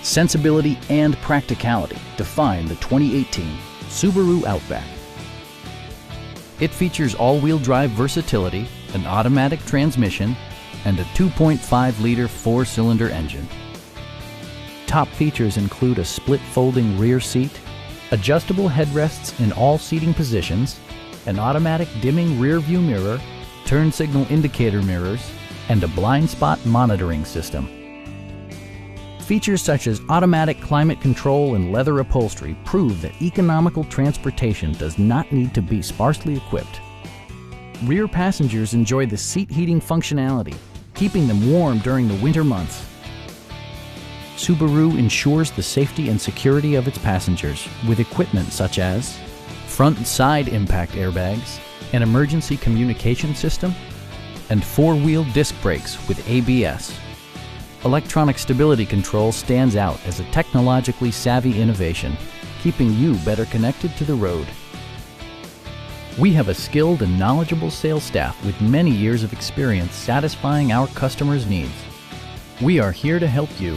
Sensibility and practicality define the 2018 Subaru Outback. It features all-wheel drive versatility, an automatic transmission, and a 2.5-liter four-cylinder engine. Top features include a split folding rear seat, adjustable headrests in all seating positions, an automatic dimming rear view mirror, turn signal indicator mirrors, and a blind spot monitoring system. Features such as automatic climate control and leather upholstery prove that economical transportation does not need to be sparsely equipped. Rear passengers enjoy the seat heating functionality, keeping them warm during the winter months. Subaru ensures the safety and security of its passengers with equipment such as front and side impact airbags, an emergency communication system, and four-wheel disc brakes with ABS. Electronic stability control stands out as a technologically savvy innovation, keeping you better connected to the road. We have a skilled and knowledgeable sales staff with many years of experience satisfying our customers' needs. We are here to help you